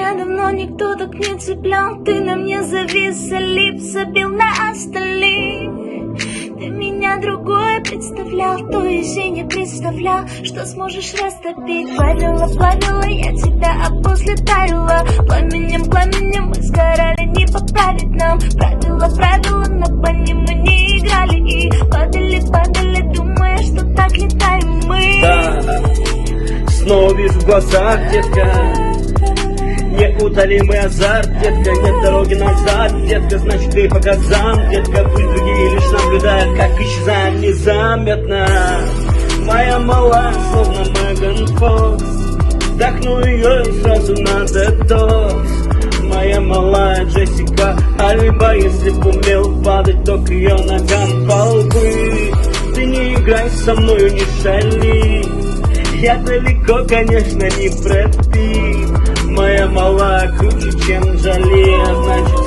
Меня давно никто так не цеплял. Ты на мне завис, залип, забил на остальных. Ты меня другое представлял, то есть и не представлял, что сможешь растопить. Плавила, плавила я тебя, а после таяла. Пламенем, пламенем мы сгорали, не поправить нам. Правила, правила, но по ним мы не играли. И падали, падали, думая, что так летаем мы. Да, снова вижу в глазах, детка, неутолимый азарт, детка, нет дороги назад, детка, значит ты пока зам, детка, пусть другие лишь наблюдают, как исчезаем незаметно. Моя малая, словно Меган Фокс, вдохну ее и сразу на детокс. Моя малая Джессика Альба, если б умел падать, то к ее ногам пал бы. Ты не играй со мною, не шали, я далеко, конечно, не Брэд Питт. Моя малая круче, чем Джоли, а значит